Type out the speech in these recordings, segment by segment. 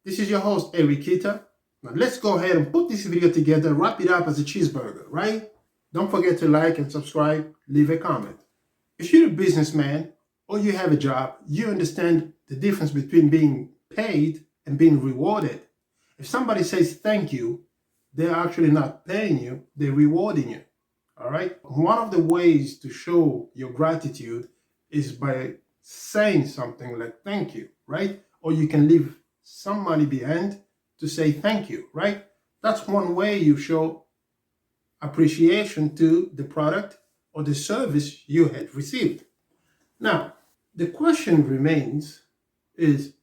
This is your host, Eric Kita. Now let's go ahead and put this video together, wrap it up as a cheeseburger, right? Don't forget to like and subscribe, leave a comment. If you're a businessman or you have a job, you understand the difference between being paid and being rewarded. If somebody says thank you, they're actually not paying you, they're rewarding you. All right? One of the ways to show your gratitude is by saying something like thank you, right? Or you can leave some money behind to say thank you, right? That's one way you show appreciation to the product or the service you had received. Now, the question remains is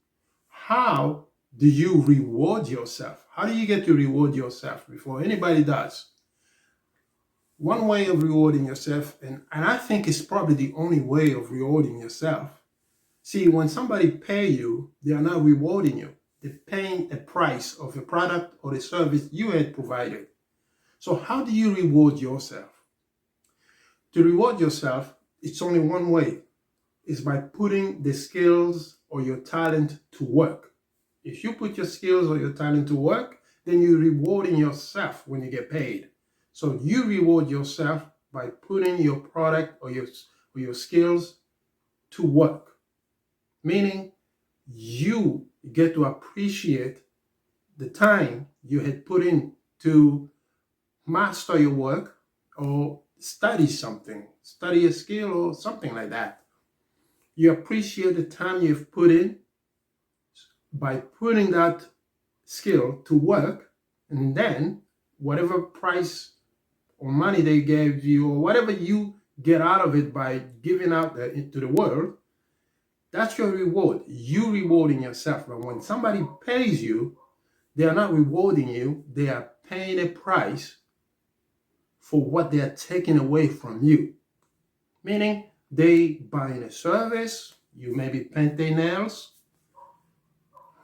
how do you reward yourself? How do you get to reward yourself before anybody does? One way of rewarding yourself, and I think it's probably the only way of rewarding yourself. See, when somebody pay you, they are not rewarding you. They're paying a price of a product or the service you had provided. So how do you reward yourself? To reward yourself, it's only one way. It's by putting the skills or your talent to work. If you put your skills or your talent to work, then you're rewarding yourself when you get paid. So you reward yourself by putting your product or your skills to work. Meaning you get to appreciate the time you had put in to master your work or study something, study a skill or something like that. You appreciate the time you've put in by putting that skill to work, and then whatever price or money they gave you or whatever you get out of it by giving out to the world, that's your reward. You rewarding yourself. But when somebody pays you, they are not rewarding you. They are paying a price for what they are taking away from you. Meaning they buying a service, you maybe paint their nails,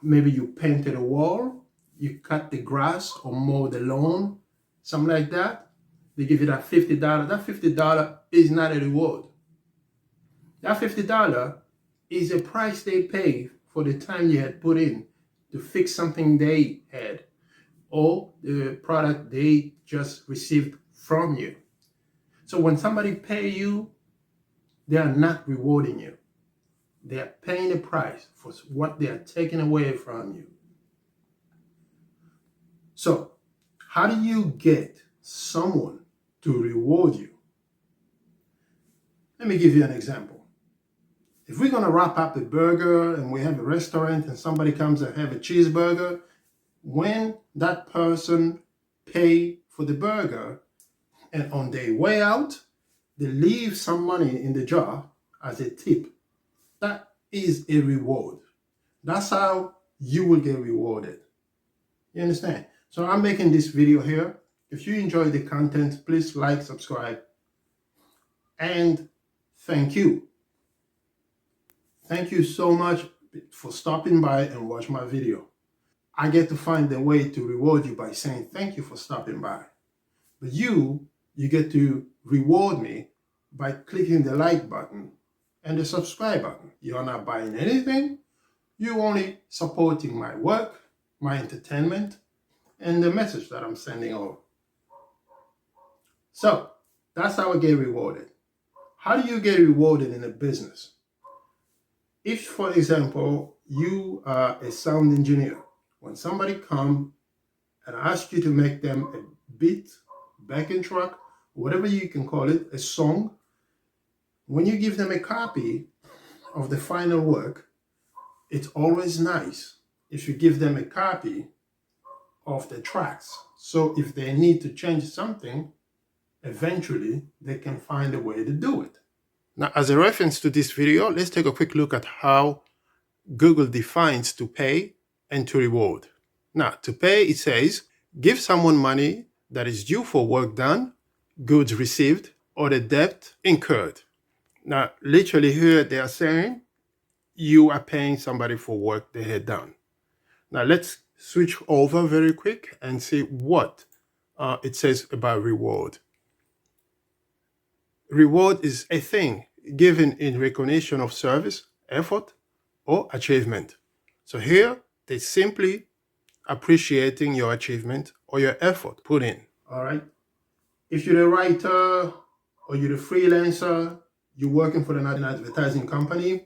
maybe you painted a wall, you cut the grass or mow the lawn, something like that. They give you that $50. That $50 is not a reward. That $50 is a price they pay for the time you had put in to fix something they had or the product they just received from you. So when somebody pay you, they are not rewarding you. They are paying a price for what they are taking away from you. So how do you get someone to reward you? Let me give you an example. If we're going to wrap up a burger and we have a restaurant and somebody comes and have a cheeseburger, when that person pay for the burger and on their way out, they leave some money in the jar as a tip, that is a reward. That's how you will get rewarded. You understand? So I'm making this video here. If you enjoy the content, please like, subscribe, and thank you. Thank you so much for stopping by and watch my video. I get to find a way to reward you by saying thank you for stopping by. But you get to reward me by clicking the like button and the subscribe button. You're not buying anything. You're only supporting my work, my entertainment, and the message that I'm sending over. So that's how I get rewarded. How do you get rewarded in a business? If, for example, you are a sound engineer, when somebody comes and asks you to make them a beat, backing track, whatever you can call it, a song, when you give them a copy of the final work, it's always nice if you give them a copy of the tracks. So if they need to change something, eventually they can find a way to do it. Now, as a reference to this video, let's take a quick look at how Google defines to pay and to reward. Now, to pay, it says, give someone money that is due for work done, goods received, or the debt incurred. Now, literally here they are saying you are paying somebody for work they had done. Now, let's switch over very quick and see what it says about reward. Reward is a thing given in recognition of service, effort, or achievement. So here they simply appreciating your achievement or your effort put in. All right. If you're a writer or you're a freelancer, you're working for an advertising company,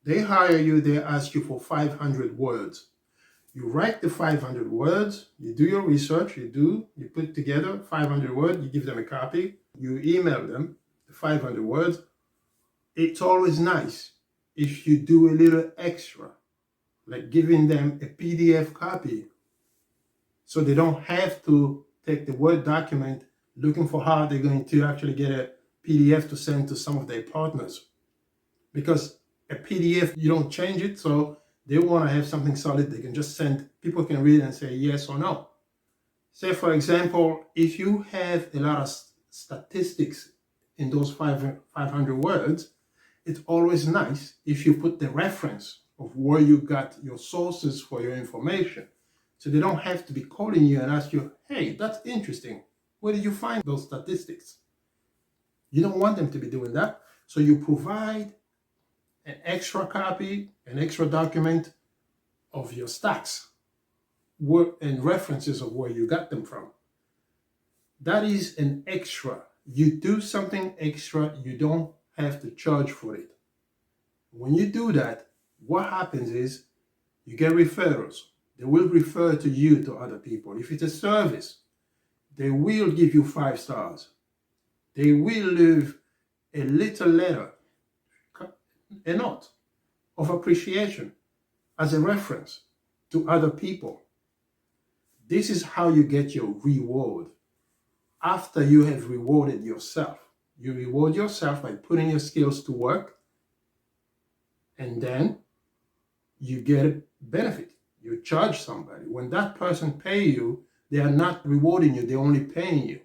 they hire you, they ask you for 500 words. You write the 500 words, you do your research, you put together 500 words, you give them a copy, you email them the 500 words. It's always nice if you do a little extra, like giving them a PDF copy, so they don't have to take the Word document looking for how they're going to actually get a PDF to send to some of their partners. Because a PDF, you don't change it, so they want to have something solid they can just send. People can read and say yes or no. Say, for example, if you have a lot of statistics in those 500 words, it's always nice if you put the reference of where you got your sources for your information. So they don't have to be calling you and ask you, hey, that's interesting. Where did you find those statistics? You don't want them to be doing that. So you provide an extra copy, an extra document of your stats and references of where you got them from. That is an extra. You do something extra, you don't have to charge for it. When you do that, what happens is you get referrals. They will refer to you to other people. If it's a service, they will give you 5 stars. They will leave a little letter, a note of appreciation as a reference to other people. This is how you get your reward. After you have rewarded yourself, you reward yourself by putting your skills to work, and then you get a benefit. You charge somebody. When that person pay you, they are not rewarding you, they're only paying you.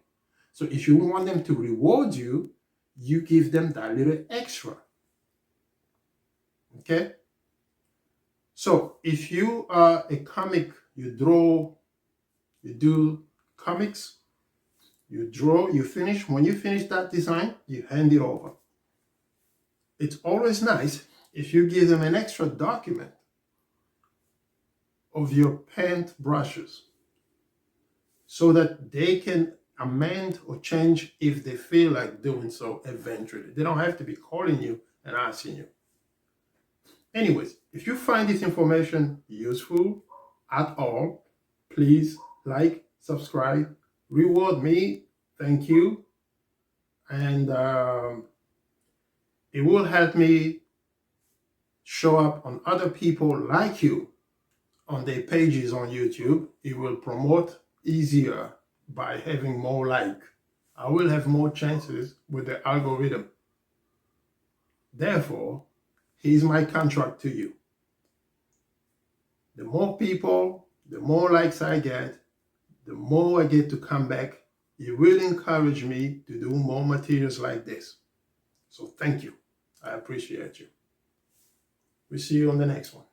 So if you want them to reward you, you give them that little extra. Okay? So if you are a comic, you draw, you do comics, you draw, you finish. When you finish that design, you hand it over. It's always nice if you give them an extra document of your paint brushes so that they can amend or change if they feel like doing so eventually. They don't have to be calling you and asking you. Anyways, if you find this information useful at all, please like, subscribe, reward me. Thank you. And it will help me show up on other people like you on their pages on YouTube. It will promote easier by having more like. I will have more chances with the algorithm. Therefore, here's my contract to you. The more people, the more likes I get, the more I get to come back. It will encourage me to do more materials like this. So thank you. I appreciate you. We'll see you on the next one.